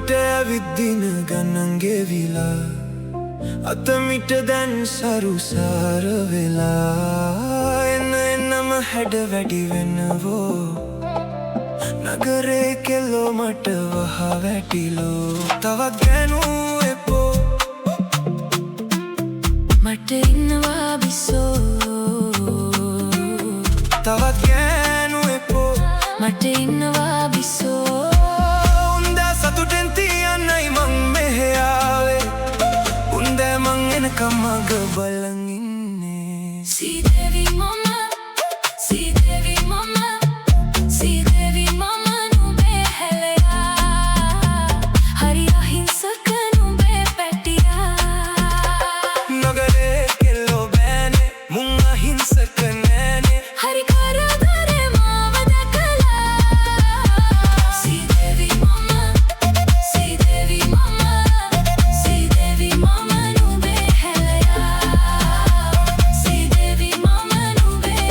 ඔබට ඇවිද්දින ගණන් ගෙවිලා අතමිට දැන් සරුසාර වෙලා එන්නම හැඩ වැඩි වෙනවෝ නගරේ කෙල්ලෝ මට වහ වැටිලෝ තවත් ගැනු එපෝ මට ඉන්නවා බිසෝ තවත් ගැනු එපෝ මට ඉන්නවා බිසෝ උන්දා සතුටෙන් තියන්නයි මං මෙහෙ ආවේ උන්දෑ මං එනකම් මග බලන් ඉන්නේ සීදේවි මම සීදේවි මම සීදේවි මම නුඹේ හැලයා හරි අහිංසක නුඹේ පැටියා නගරේ කෙල්ලෝ බෑනේ මුං අහිංසක නෑනේ හරි කරදරේ මාව දැකලා සීදේවි මම සීදේවි මම සීදේවි මම නුඹේ හැලයා සීදේවි මම නුඹේ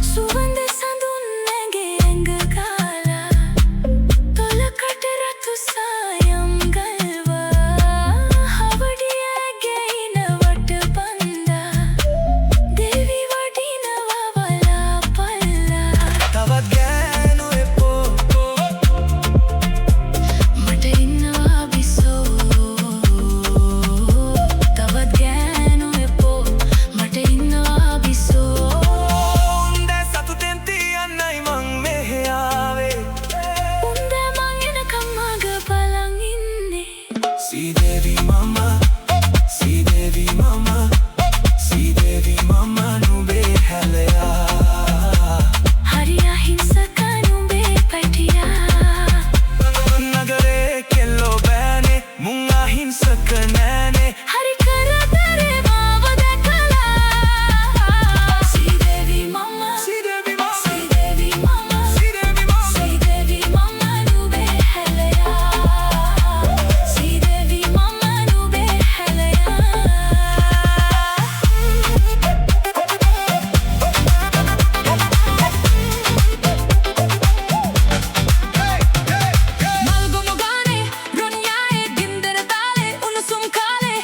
සුවඳ සඳුන් නැගේ ඇඟ කාලා තොලකට රතු සායම් ගල්වා හවඩියගේ ඉනවට බන්දා දෙවි වඩිනවා වලා පල්ලා තවත් ගෑනු එපෝ මට ඉන්නවා බිසෝ තවත් ගෑනු එපෝ මට ඉන්නවා බිසෝ උන්දෑ සතුටෙන් තියන්නයි මං මෙහෙ ආවේ උන්දෑ මං එනකම් මග බලන් ඉන්නේ සීදේවි මම සීදේවි මම සීදේවි මම නුඹේ හැලයා හරි අහිංසක නුඹේ පැටියා නගරේ කෙල්ලෝ බෑනේ මුං අහිංසක නෑනේ හරි කරදරේ මාව දැකලා සීදේවි මම සීදේවි මම සීදේවි මම සීදේවි මම සීදේවි මම නුඹේ හැලයා සීදේවි මම නුඹේ හැලයා මල්ගොම ගානේ රොන්යායේ ගින්දර තාලේ උණුසුම් කාලේ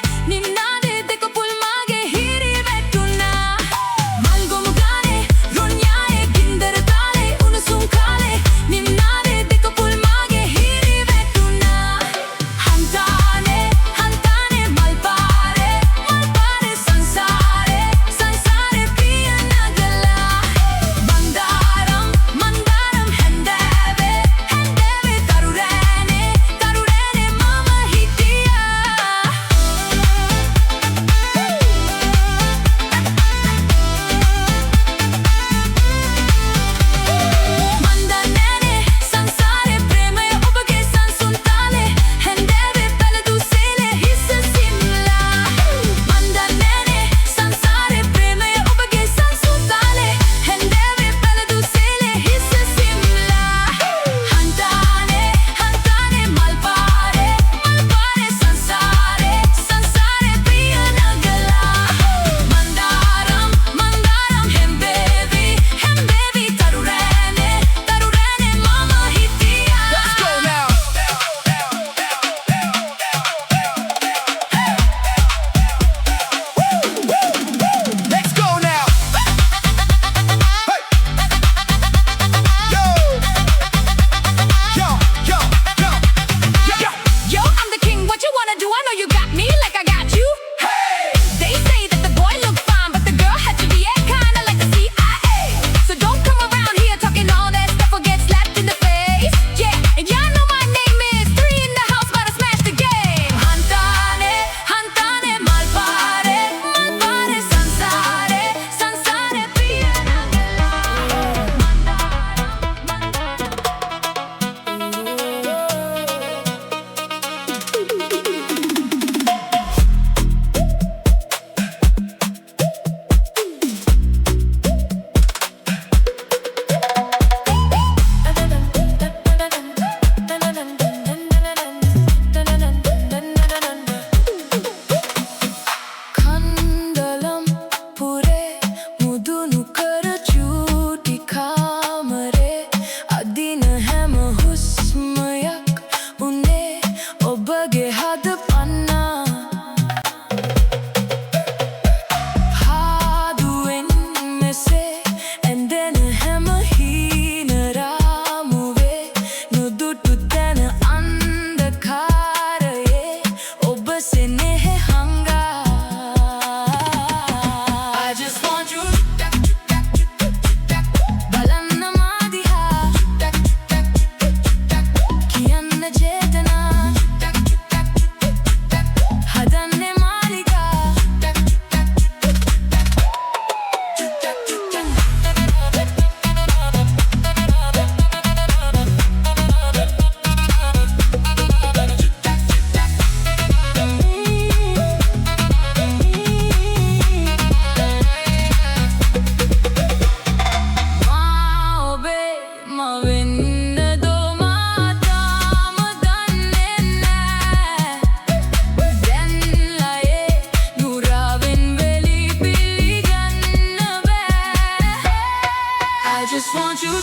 just want you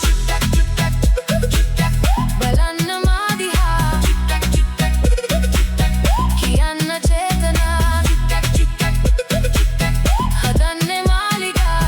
බලන්න මාදිහා කියන්න චේතනා හදන්නේ මාලිගා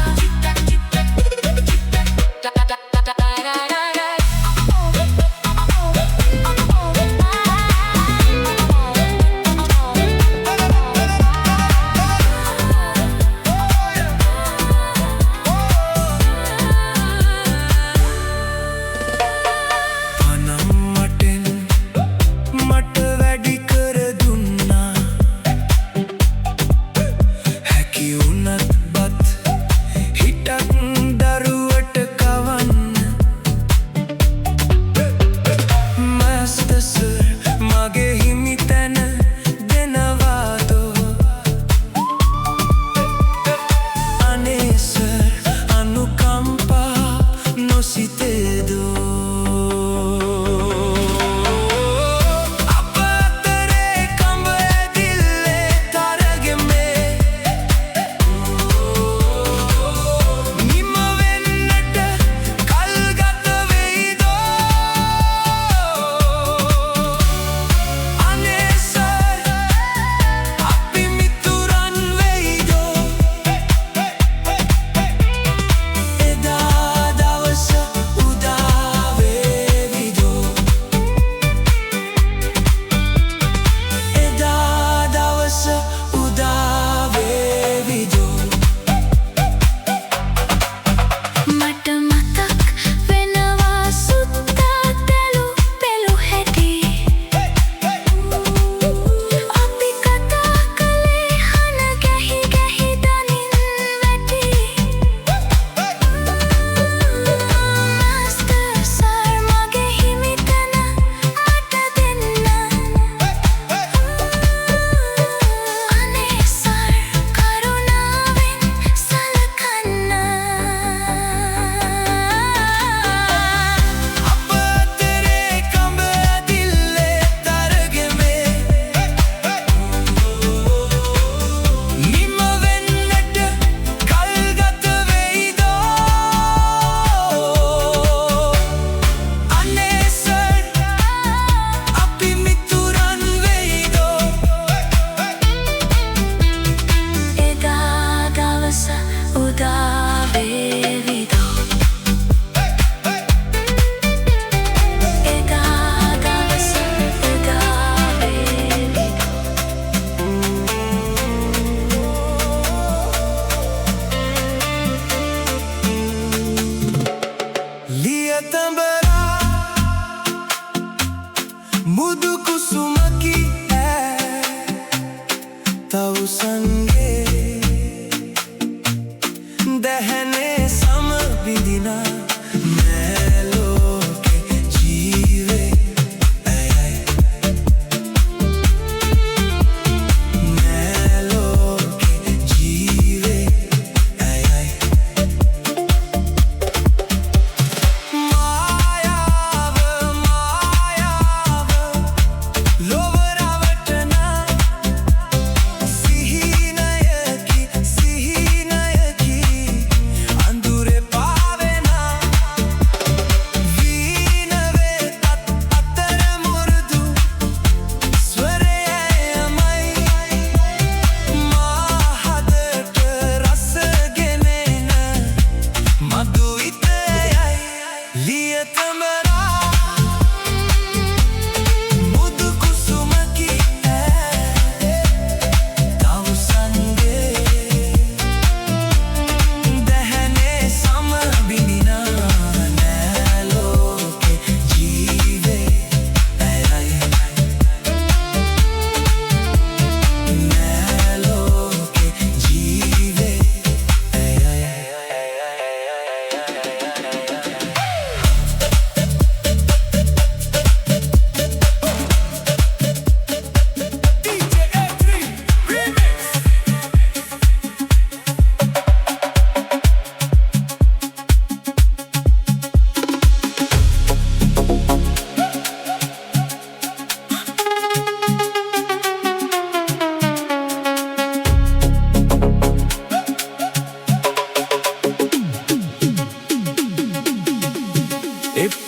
මුදු කුසුමකි තවුසන්ගේ දැහැනේ සම විදිනා මෑලෝකෙ ජීවේ ඇයයි මෑලෝකෙ ජීවේ ඇයයි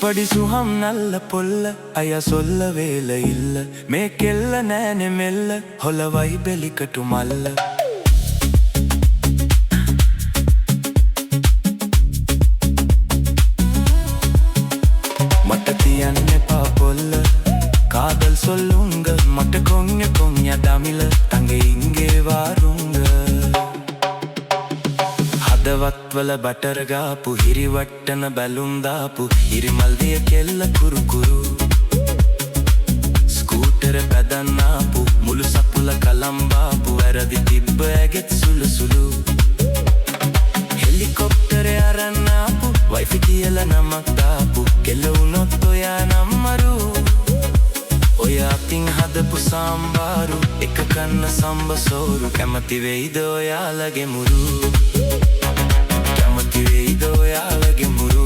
පඩි සුහම් නල්ල පොල්ල අය සොල්ල වේල ඉල්ල මේ කෙල්ල නෑනෙ මෙල්ල හොලවයි බෙලිකටු මල්ල මට තියන්න එපා පොල්ල කාදල් සොල්ලුංග මට කොං්ඥ කොං්ඥ දමිල තඟ ඉංගේ වාරුංග හදවත්වල බටරගාපු හිරිවට්ටන බැලුම්දාපු හිරිමල්දිය කෙල්ල කුරුකුරු ස්කූටර පැදන්නාපු මුළු සපුල කළම්බාපු වැරදි තිබ්බ ඇගෙත් සුළු සුළු හෙලිකොප්ටර අරන්නාපු වයිෆි කියල නමක් දාපු කෙල්ල වුණොත් ඔයා නම්මරු ඔය අතින් හදපු සම්බාරු එක කන්න සම්බසෝරු කැමති වෙයිද ඔයාලගේ මුරු කැමති වෙයිද ඔයාලගේ මුරු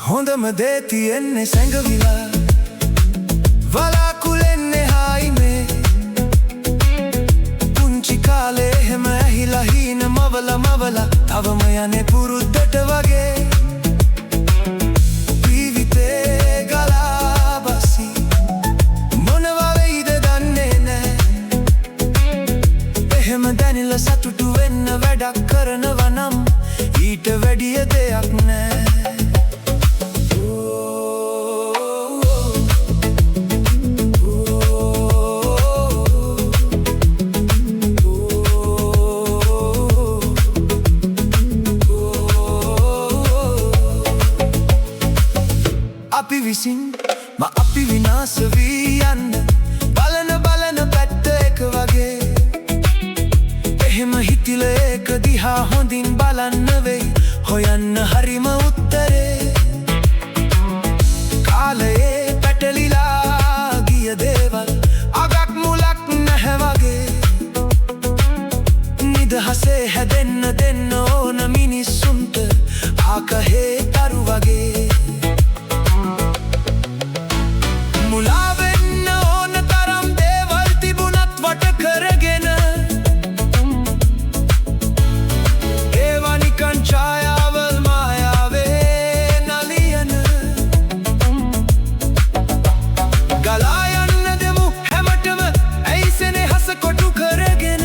හොඳම දේ තියෙන්නේ සැඟවිලා වලාකුලෙන්නේ හායිමේ පුංචි කාලේ එහෙම ඇහිලා හීන මවලා තවම යන්නේ පුරුද්දට වගේ ජීවිතේ ගලා බසි මොනවා වෙයිද දන්නේ නෑ එහෙම දැනිලා සතුටු වෙන්න වැඩක් කරනවා නම් ඊට වැඩිය දෙයක් නෑ අපි විසින් අපි විනාශ වී යන්න බලන පැත්ත එක වගේ එහෙම හිතිල ඒක දිහා හොඳින් බලන්න වෙයි හොයන්න හරිම උත්තරේ කාලයේ පැටලිලා ගිය දේවල් අගක් මුලක් නැහැ වගේ නිදහසේ හැදෙන්න දෙන්න ඕන මිනිස්සුන්ට ආකහේ තරු වගේ මුලා වෙන්න ඕන තරම් දේවල් තිබුණත් වට කරගෙන ඒවා නිකන් ඡායාවල් මායාවේ නලියන ගලා යන්න දෙමු හැමතෙම ඇයිසනේ හස කොටු කරගෙන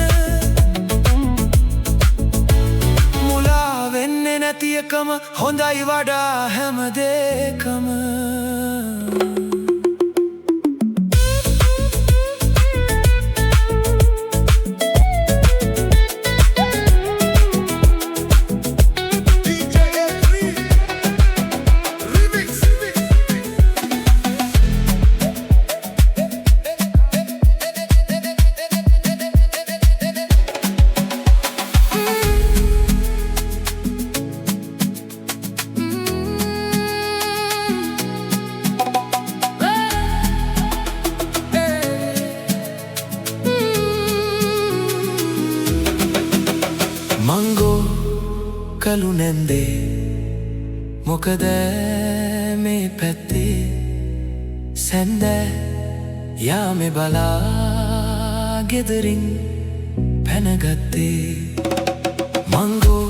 මුලා වෙන්නේ නැති එකම හොඳයි වඩා හැම දෙකම මංගෝ කළු නැන්දේ මොකද මේ පැත්තේ සැන්දෑ යාමේ බලා ගෙදරින් පැනගත්තේ මංගෝ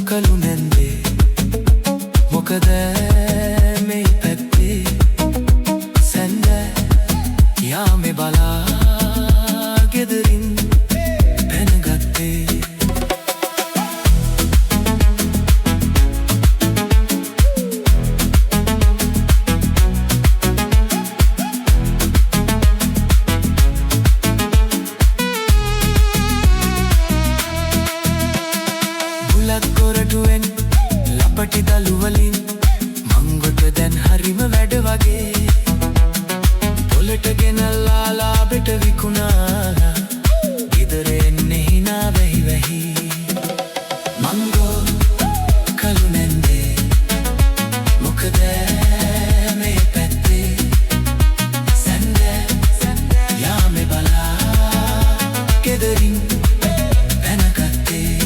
කළු නැන්දේ මොකද මේ පැත්තේ සැන්දෑ යාමේ බලා ගෙදරින් පැනගත්තේ කොරටුවෙන් ලපටි දළුවලින් මංගොට දැන් හරිම වැඩ වගේ පොලට ගෙනල්ලා ලාබෙට විකුණා ගෙදර එන්නේ හිනා වැහි වැහි මංගෝ කළු නැන්දේ මොකද මේ පැත්තේ සැන්දෑ යාමේ බලා ගෙදරින් පැනගත්තේ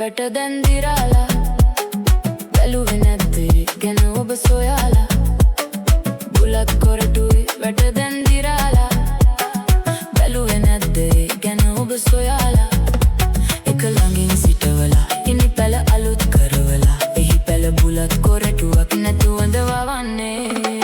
වැට දැන් දිරාලා බැලුවේ නැත්තේ ගැන ඔබ සොයාලා බුලත් කොරටුයි වැට දැන් දිරාලා බැලුවේ නැත්තේ ගැන ඔබ සොයාලා එක ළඟින් සිටවලා ඉනි පැල අලුත් කරවලා එහි පැල බුලත් කොරටුවක් නැතුවද වවන්නේ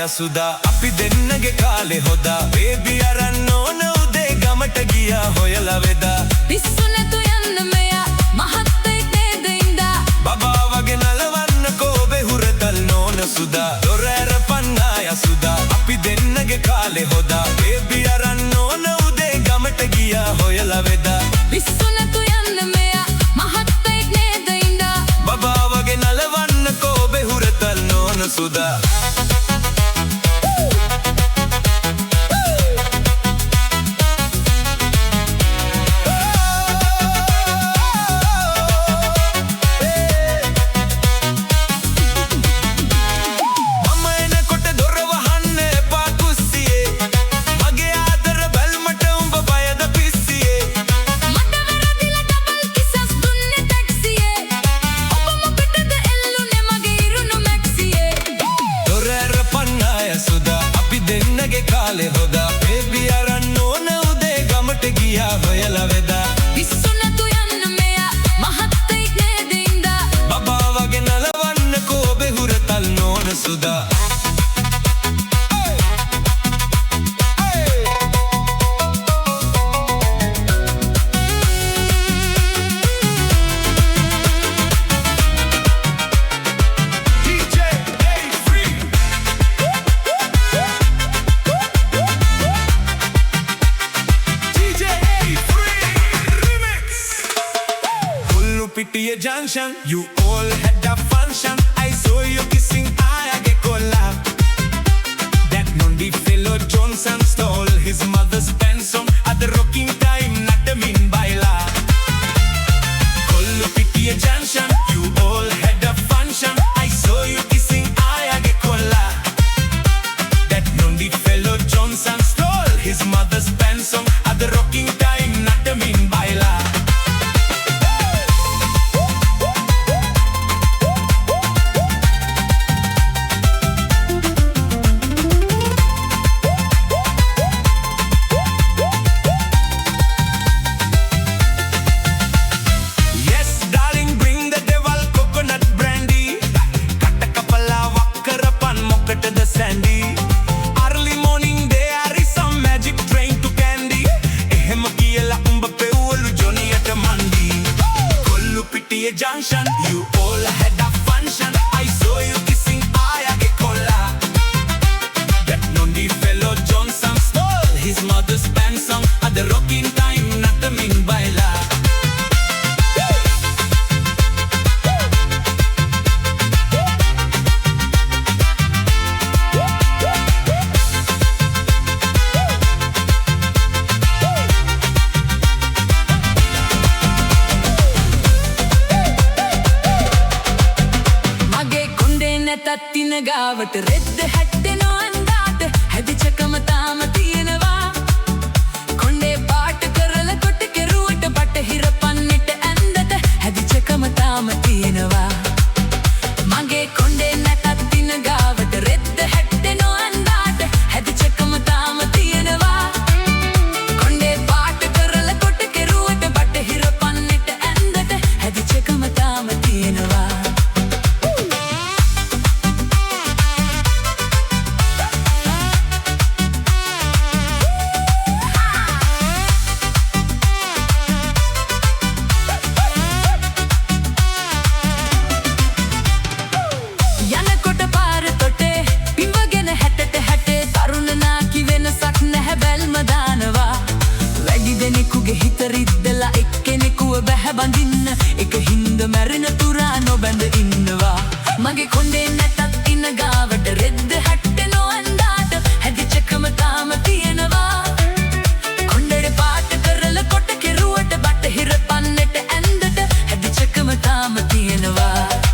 යසුදා අපි දෙන්නගේ කාලේ හොදා බේබි අරන් ඕන උදේ ගමට ගියා හොයලා වෙදා පිස්සු නැතු යන්න මෙයා මහත්තයෙක් නේද ඉඳා බබා වගේ නලවන්න කෝබේ හුරතල් නෝන සුදා දොර ඇරපන්නා යසුදා අපි දෙන්නගේ කාලේ හොදා බේබි අරන් ඕන උදේ ගමට ගියා හොයලා වෙදා පිස්සු නැතු යන්න මෙයා මහත්තයෙක් නේද ඉඳා බබා වගේ නලවන්න කෝබේ හුරතල් නෝන සුදා කාලේ හොදා බේබි අරන් ඕන උදේ ගමට ගියා හොයලා වෙදා පිස්සු නැතු යන්න මෙයා මහත්තයෙක් නේද ඉඳා බබා වගේ නලවන්න කෝබේ හුරතල් නෝන Suda Pittiye junction, you all had a function. I saw you kissing Ayage Kola. That Nondi fellow Johnson stole his mother's pension at the rocking time, not a min baila. Kollu Pittiye junction, you all had a function. I saw you kissing Ayage Kola. That Nondi fellow Johnson stole his mother's pension at the rocking time, not a min baila. Early morning there is some magic train to Candy. Ehem kiyala umba peulu Johnny at Mandi. Kollu Pittiye junction, you all had a function. I saw you kissing Ayage Kola. That Nondi fellow Johnson stole his mother's pension at the rocking time, not the min baila. තත්තින ගාවට රෙද්ද හැට්ටෙනෝ අන්දාට හැදිචකම තාම තියෙනවා කොණ්ඩේ පාට කරලා කොට කෙරුවට බටහිර පන්නට ඇන්දට හැදිචකම තාම තියෙනවා මගේ කොණ්ඩේ නැතත් තින ගාවට රෙද්ද කෙනෙකුගේ හිත රිද්දලා එක්කෙනෙකුව බැහැ බඳින්න එක හින්ද මැරෙන තුරා නොබැඳ ඉන්නවා මගේ කොණ්ඩේ නැතත් ඉන්න ගාවට රෙද්ද හැට්ටෙනෝ අන්දාට හැදිච්චකම තාම තියෙනවා කොණ්ඩේ පාට කරලා කොට කෙරුවට බටහිර පන්නට ඇඳට හැදිච්චකම තාම තියෙනවා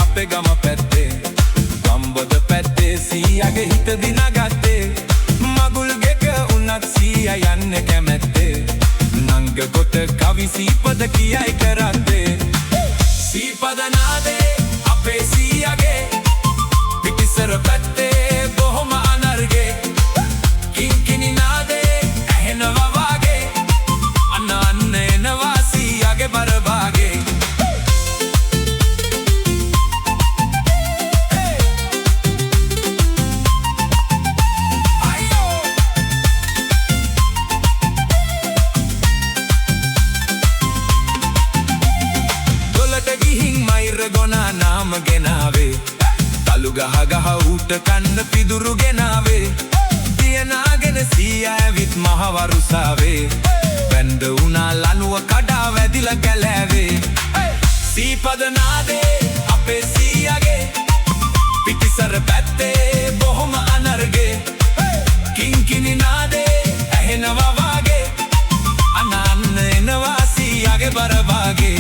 අපේ ගම පැත්තේ ගම්බද පැත්තේ සීයාගේ හිත දිනාගත්තේ මගුල් ගෙක උනත් සීයා යන්නේ කැමැත්තේ නංග කොට කවි සීපද කියයි කරත්තේ සීපද නාදේ අපේ සීයාගේ පිටිසර පැත්තේ බොහොම අනර්ගේ කිංකිණි නාදේ ඇහෙනවා වාගේ අන්න අන්න එනවා සීයාගේ බරභාගේ ගොනා නාම ගෙනාවේ තලු ගහ ගහ ඌට කන්න පිදුරු ගෙනාවේ තියනාගෙන සීයා ඇවිත් මහ වරුසාවේ වැන්ද උනා ලනුව කඩා වැදිලා ගැලෑවේ සීපද නාදේ අපේ සීයාගේ පිටිසර පැත්තේ බොහොම අනර්ගේ කිංකිණි නාදේ ඇහෙනවා වාගේ අන්න අන්න එනවා සීයාගේ බරභාගේ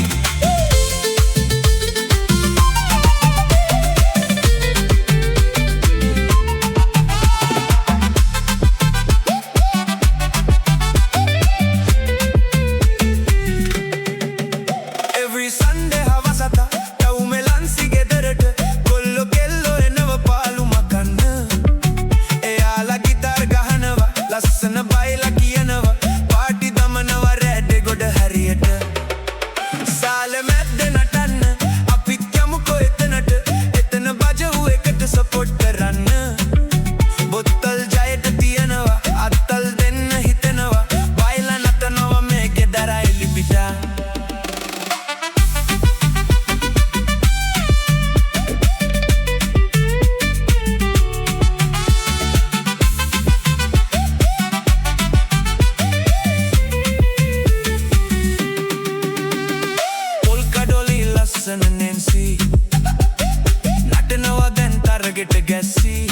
නටනවා දැන් තරගෙට ගැස්සී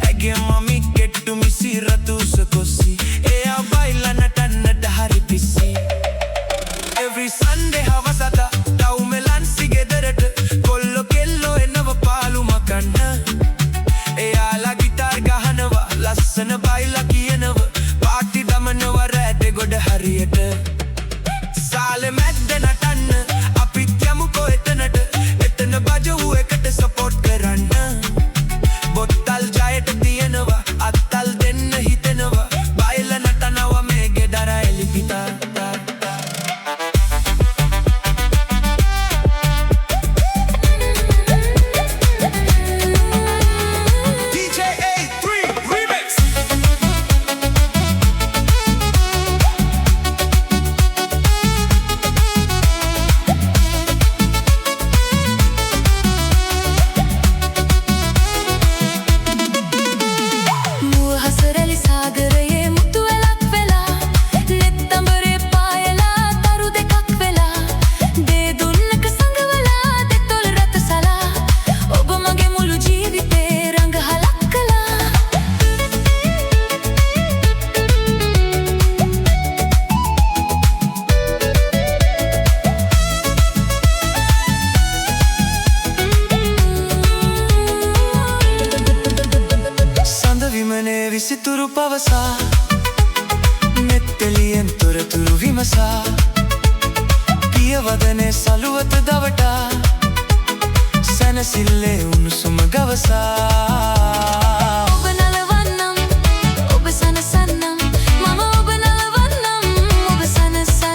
ඇගේ මමි කෙට්ටු මිසි රතුස කොස්සි එයා බයිලා නටන්නට හරි පිස්සි Every Sunday හවස අත ටවුමෙලන්සි ගෙදරට කොල්ලෝ කෙල්ලෝ එනව පාලු මකන්න එයාලා ගිටාර් ගහනවා ලස්සන බයිලා කියනව පාටි දමනවා රැට ගොඩ හරියට සාලෙ මැද්ද නටන්න අපිත් යමුකෝ එතනට එතන බජවු එකට සපෝට් කරන්න බොත්තල් ජයට තියෙනවා අත්තල් දෙන්න හිතෙනවා බයිලා නටනවා මේ ගෙදර එලිපිතා විසිතුරු පවසා මෙත්තෙලියෙන් තොරතුරු විමසා පියවදනේ සලුවත දවටා සැනසිල්ලේ උණුසුම ගවසා ඔබ නලවන්නම් ඔබ සනසන්නම් මම ඔබ නලවන්නම් ඔබ සනසන්නම්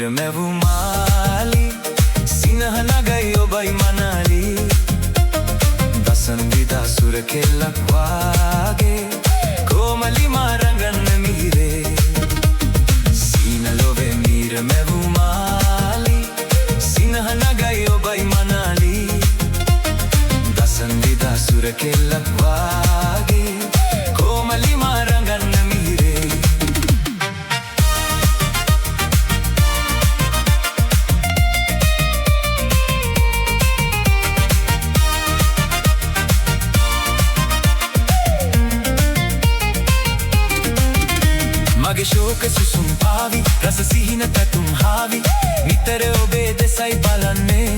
මිහිර මැවුමාලි සිනහ නගයි ඔබයි මනාලි දසන් විදා සුර කෙල්ලක් වාගේ කොමලි මාරගන්න මිහිරේ සීන ලොවේ මිහිර මැවුමාලි සිනහ නගයි ඔබයි මනාලි දසන් විදා සුර කෙල්ලක් වාගේ කොමලි මාරගන්න මිහිරේ මගේ ශෝක සුසුම් පාවි රස සිහින පැතුම් හාවි නිතර ඔබේ දෙසයි බලන්නේ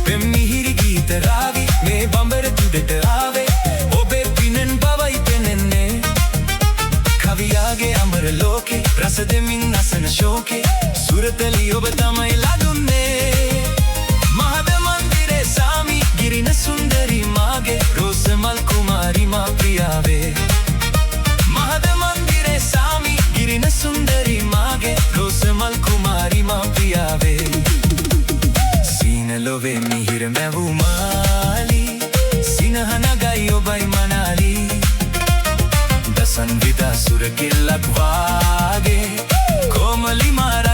පෙම් මිහිරි ගීත රාවි මේ බඹර තුඩට ආවේ ඔබේ පිනෙන් බවයි පෙනෙන්නේ කවියාගේ අමර ලෝකේ රස දෙමින් නසන ශෝකේ සුරතලි ඔබ තමයි ලදුන්නේ මහද මන්දිරේ සාමි ගිරින සුන්දරි මාගේ රෝසමල් කුමාරි මා ප්‍රියාවේ මහද මන්දිරේ සාමි ගිරින සුන්දරි මාගේ රෝසමල් කුමාරි මා ප්‍රියාවේ සීන ලොවේ මිහිර මැවුමාලි සිනහ නගයි ඔබයි මනාලි දසන් විදා සුර කෙල්ලක් වාගේ කොමලි මාර